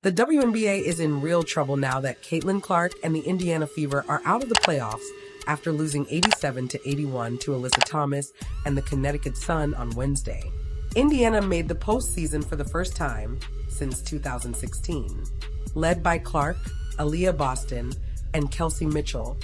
The WNBA is in real trouble now that Caitlin Clark and the Indiana Fever are out of the playoffs after losing 87-81 to Alyssa Thomas and the Connecticut Sun on Wednesday. Indiana made the postseason for the first time since 2016. Led by Clark, Aaliyah Boston, and Kelsey Mitchell,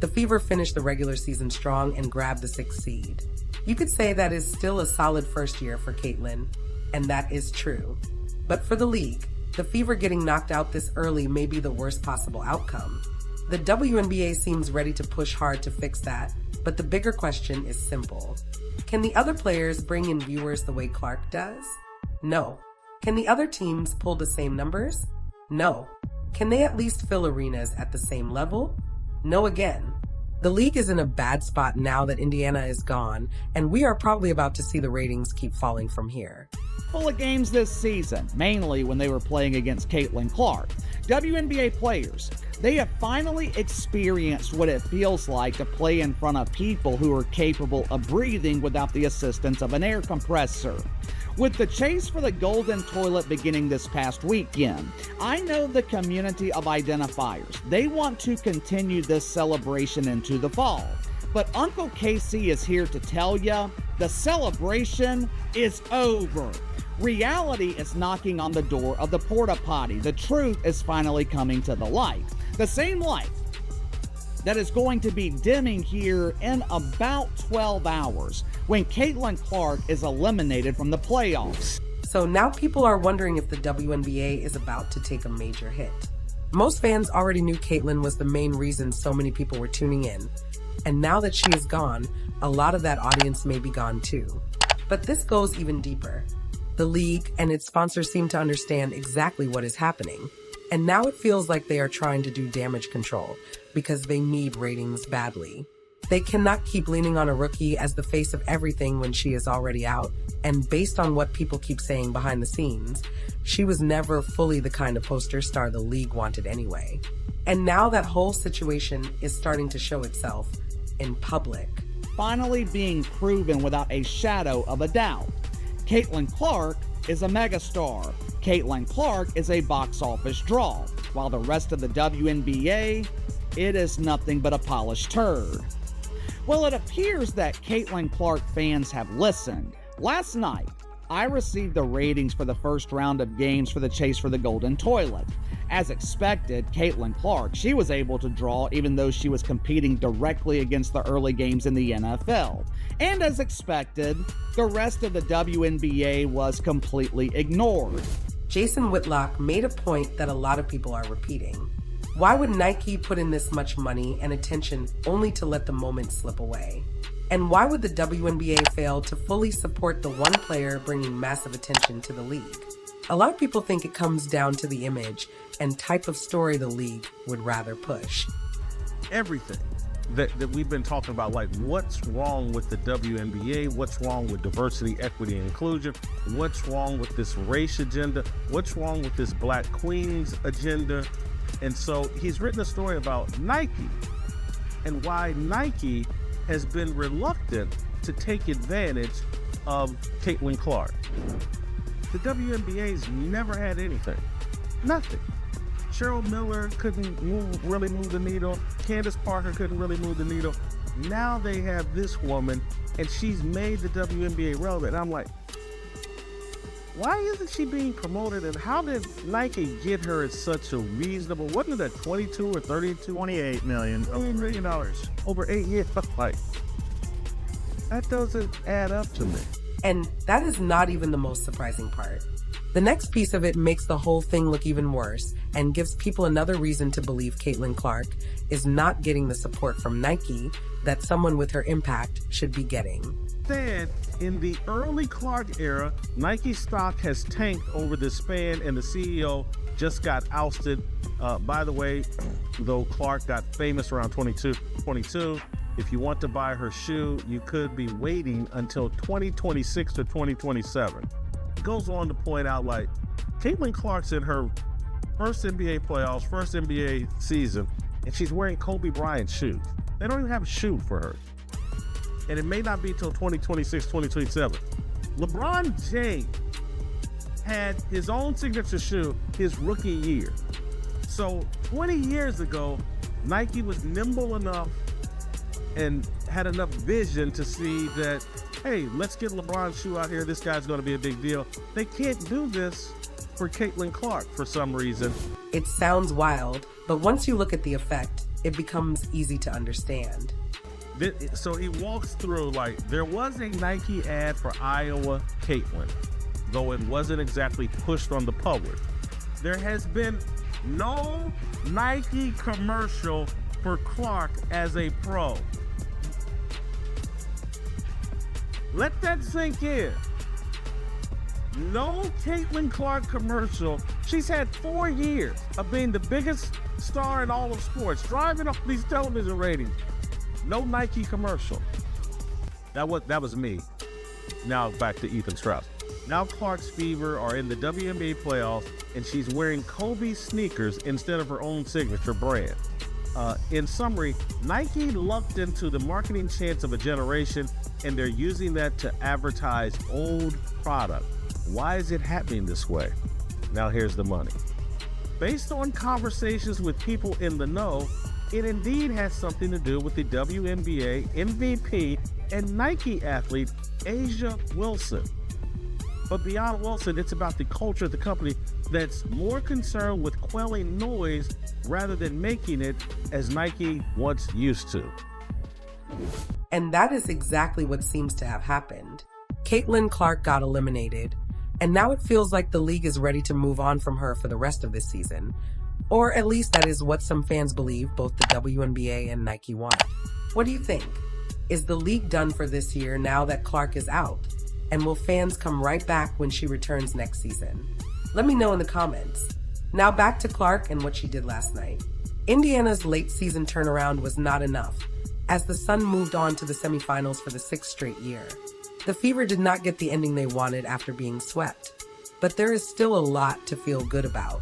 the Fever finished the regular season strong and grabbed the 6th seed. You could say that is still a solid first year for Caitlin, and that is true. But for the league, the Fever getting knocked out this early may be the worst possible outcome. The WNBA seems ready to push hard to fix that, but the bigger question is simple. Can the other players bring in viewers the way Clark does? No. Can the other teams pull the same numbers? No. Can they at least fill arenas at the same level? No again. The league is in a bad spot now that Indiana is gone, and we are probably about to see the ratings keep falling from here. Full of games this season, mainly when they were playing against Caitlin Clark. WNBA players, they have finally experienced what it feels like to play in front of people who are capable of breathing without the assistance of an air compressor. With the chase for the golden toilet beginning this past weekend, I know the community of identifiers. They want to continue this celebration into the fall. But Uncle Casey is here to tell ya, the celebration is over. Reality is knocking on the door of the porta potty. The truth is finally coming to the light. The same light that is going to be dimming here in about 12 hours when Caitlin Clark is eliminated from the playoffs. So now people are wondering if the WNBA is about to take a major hit. Most fans already knew Caitlin was the main reason so many people were tuning in. And now that she is gone, a lot of that audience may be gone too. But this goes even deeper. The league and its sponsors seem to understand exactly what is happening. And now it feels like they are trying to do damage control because they need ratings badly. They cannot keep leaning on a rookie as the face of everything when she is already out. And based on what people keep saying behind the scenes, she was never fully the kind of poster star the league wanted anyway. And now that whole situation is starting to show itself in public. Finally being proven without a shadow of a doubt. Caitlin Clark is a megastar. Caitlin Clark is a box office draw, while the rest of the WNBA, it is nothing but a polished turd. Well, it appears that Caitlin Clark fans have listened. Last night, I received the ratings for the first round of games for the chase for the golden toilet. As expected, Caitlin Clark, she was able to draw even though she was competing directly against the early games in the NFL. And as expected, the rest of the WNBA was completely ignored. Jason Whitlock made a point that a lot of people are repeating. Why would Nike put in this much money and attention only to let the moment slip away? And why would the WNBA fail to fully support the one player bringing massive attention to the league? A lot of people think it comes down to the image and type of story the league would rather push. Everything that we've been talking about, like what's wrong with the WNBA, what's wrong with diversity, equity, and inclusion, what's wrong with this race agenda, what's wrong with this Black Queens agenda. And so he's written a story about Nike and why Nike has been reluctant to take advantage of Caitlin Clark. The WNBA's never had anything. Nothing. Cheryl Miller couldn't really move the needle. Candace Parker couldn't really move the needle. Now they have this woman, and she's made the WNBA relevant. And I'm like, why isn't she being promoted? And how did Nike get her at such a reasonable, wasn't it at 22 or 32? $28 million. Over 8 years. Like, that doesn't add up to me. And that is not even the most surprising part. The next piece of it makes the whole thing look even worse and gives people another reason to believe Caitlin Clark is not getting the support from Nike that someone with her impact should be getting. Instead, in the early Clark era, Nike stock has tanked over the span, and the CEO just got ousted. By the way, though Clark got famous around 22, if you want to buy her shoe, you could be waiting until 2026 to 2027. It goes on to point out, like, Caitlin Clark's in her first NBA playoffs, first NBA season, and she's wearing Kobe Bryant shoes. They don't even have a shoe for her. And it may not be till 2026, 2027. LeBron James had his own signature shoe his rookie year. So 20 years ago, Nike was nimble enough and had enough vision to see that, hey, let's get LeBron's shoe out here. This guy's going to be a big deal. They can't do this for Caitlin Clark for some reason. It sounds wild, but once you look at the effect, it becomes easy to understand. So he walks through, like, there was a Nike ad for Iowa Caitlin, though it wasn't exactly pushed on the public. There has been no Nike commercial for Clark as a pro. Let that sink in. No Caitlin Clark commercial. She's had 4 years of being the biggest star in all of sports, driving up these television ratings. No Nike commercial. That was me. Now back to Ethan Strauss. Now Clark's Fever are in the WNBA playoffs, and she's wearing Kobe sneakers instead of her own signature brand. In summary, Nike lucked into the marketing chance of a generation, and they're using that to advertise old product. Why is it happening this way? Now here's the money. Based on conversations with people in the know, it indeed has something to do with the WNBA MVP and Nike athlete Asia Wilson. But beyond Wilson, it's about the culture of the company that's more concerned with quelling noise rather than making it, as Nike once used to. And that is exactly what seems to have happened. Caitlin Clark got eliminated, and now it feels like the league is ready to move on from her for the rest of this season. Or at least that is what some fans believe both the WNBA and Nike want. What do you think? Is the league done for this year now that Clark is out? And will fans come right back when she returns next season? Let me know in the comments. Now back to Clark and what she did last night. Indiana's late season turnaround was not enough, as the Sun moved on to the semifinals for the 6th straight year. The Fever did not get the ending they wanted after being swept, but there is still a lot to feel good about.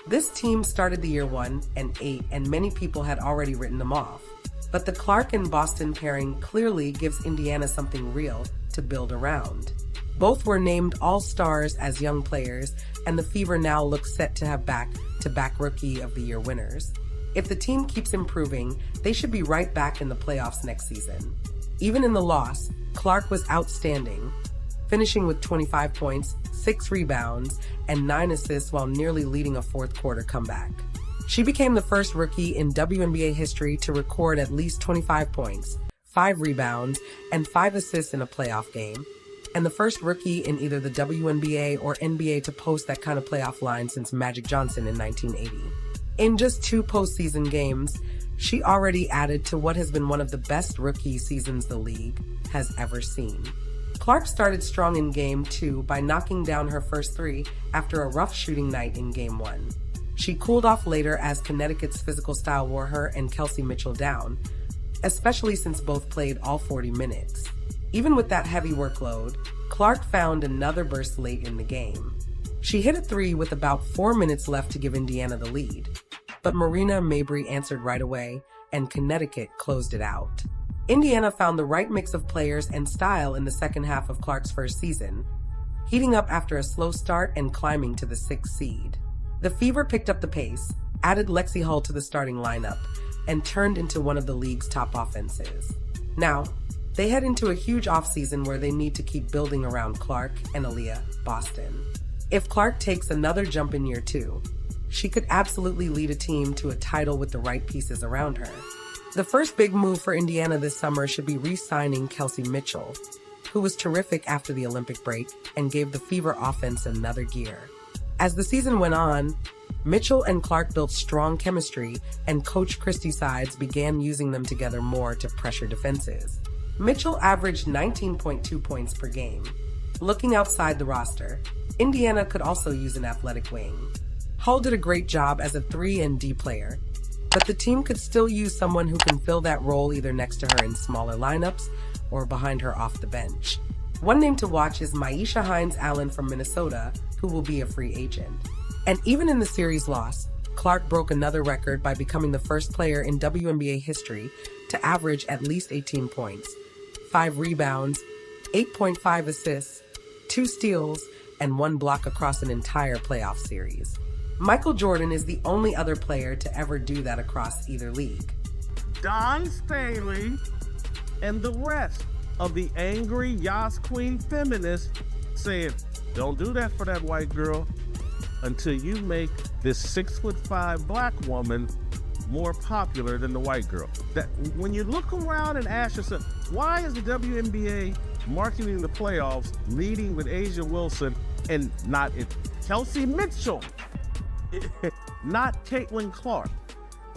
This team started the year 1-8, and many people had already written them off. But the Clark and Boston pairing clearly gives Indiana something real to build around. Both were named All-Stars as young players, and the Fever now look set to have back-to-back Rookie of the Year winners. If the team keeps improving, they should be right back in the playoffs next season. Even in the loss, Clark was outstanding, finishing with 25 points, 6 rebounds, and 9 assists while nearly leading a fourth-quarter comeback. She became the first rookie in WNBA history to record at least 25 points, 5 rebounds, and 5 assists in a playoff game, and the first rookie in either the WNBA or NBA to post that kind of playoff line since Magic Johnson in 1980. In just 2 postseason games, she already added to what has been one of the best rookie seasons the league has ever seen. Clark started strong in Game 2 by knocking down her first 3 after a rough shooting night in Game 1. She cooled off later as Connecticut's physical style wore her and Kelsey Mitchell down, especially since both played all 40 minutes. Even with that heavy workload, Clark found another burst late in the game. She hit a 3 with about 4 minutes left to give Indiana the lead, but Marina Mabrey answered right away, and Connecticut closed it out. Indiana found the right mix of players and style in the second half of Clark's first season, heating up after a slow start and climbing to the 6th seed. The Fever picked up the pace, added Lexi Hull to the starting lineup, and turned into one of the league's top offenses. Now, they head into a huge offseason where they need to keep building around Clark and Aaliyah Boston. If Clark takes another jump in year 2, she could absolutely lead a team to a title with the right pieces around her. The first big move for Indiana this summer should be re-signing Kelsey Mitchell, who was terrific after the Olympic break and gave the Fever offense another gear. As the season went on, Mitchell and Clark built strong chemistry, and Coach Christie sides began using them together more to pressure defenses. Mitchell averaged 19.2 points per game. Looking outside the roster, Indiana could also use an athletic wing. Hull did a great job as a 3-and-D player, but the team could still use someone who can fill that role either next to her in smaller lineups or behind her off the bench. One name to watch is Maisha Hines-Allen from Minnesota, who will be a free agent. And even in the series loss, Clark broke another record by becoming the first player in WNBA history to average at least 18 points, 5 rebounds, 8.5 assists, 2 steals, and 1 block across an entire playoff series. Michael Jordan is the only other player to ever do that across either league. Don Staley and the rest of the angry Yas Queen feminists saying, don't do that for that white girl until you make this 6'5" black woman more popular than the white girl. That when you look around and ask yourself, why is the WNBA marketing the playoffs leading with Asia Wilson and not Kelsey Mitchell, not Caitlin Clark?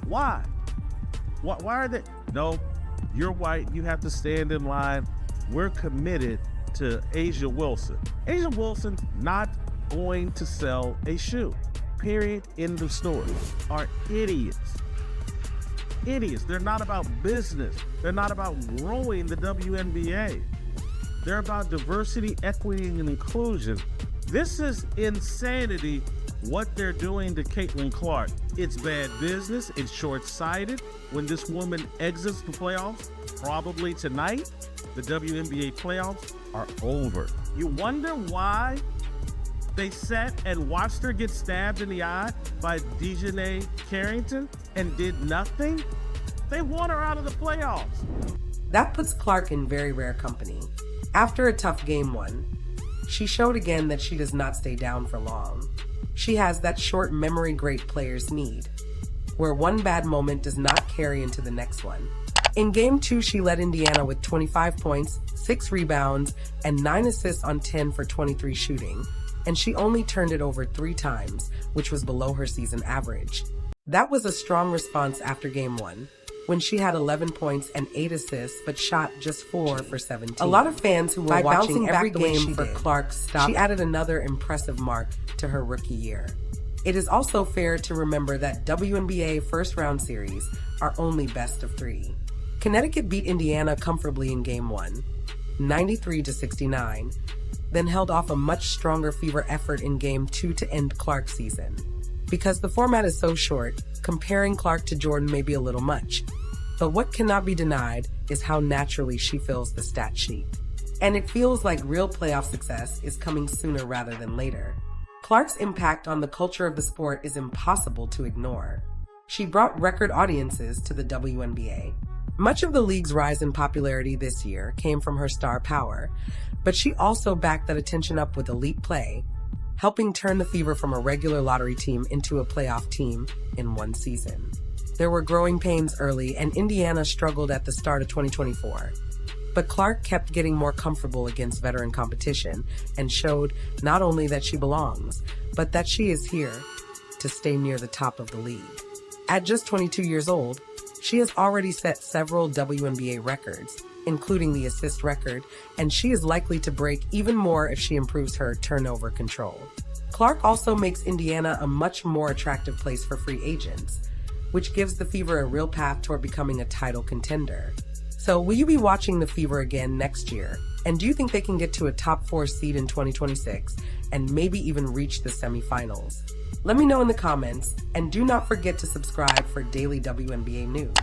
Why? Why are they? No, you're white. You have to stand in line. We're committed to Asia Wilson. Asia Wilson not going to sell a shoe. Period. End of story. Are idiots. Idiots. They're not about business. They're not about growing the WNBA. They're about diversity, equity, and inclusion. This is insanity what they're doing to Caitlin Clark. It's bad business. It's short-sighted. When this woman exits the playoffs, probably tonight, the WNBA playoffs are over. You wonder why they sat and watched her get stabbed in the eye by Dejanay Carrington and did nothing? They want her out of the playoffs. That puts Clark in very rare company. After a tough Game 1, she showed again that she does not stay down for long. She has that short memory great players need, where one bad moment does not carry into the next one. In Game 2, she led Indiana with 25 points, 6 rebounds, and 9 assists on 10 for 23 shooting, and she only turned it over 3 times, which was below her season average. That was a strong response after Game 1, when she had 11 points and 8 assists, but shot just 4 for 17. A lot of fans who were watching every game for Clark stopped. She added another impressive mark to her rookie year. It is also fair to remember that WNBA first-round series are only best of 3. Connecticut beat Indiana comfortably in Game 1, 93-69, then held off a much stronger Fever effort in Game 2 to end Clark's season. Because the format is so short, comparing Clark to Jordan may be a little much, but what cannot be denied is how naturally she fills the stat sheet. And it feels like real playoff success is coming sooner rather than later. Clark's impact on the culture of the sport is impossible to ignore. She brought record audiences to the WNBA. Much of the league's rise in popularity this year came from her star power, but she also backed that attention up with elite play, helping turn the Fever from a regular lottery team into a playoff team in one season. There were growing pains early, and Indiana struggled at the start of 2024. But Clark kept getting more comfortable against veteran competition and showed not only that she belongs, but that she is here to stay near the top of the league. At just 22 years old, she has already set several WNBA records, including the assist record, and she is likely to break even more if she improves her turnover control. Clark also makes Indiana a much more attractive place for free agents, which gives the Fever a real path toward becoming a title contender. So will you be watching the Fever again next year? And do you think they can get to a top 4 seed in 2026 and maybe even reach the semifinals? Let me know in the comments, and do not forget to subscribe for daily WNBA news.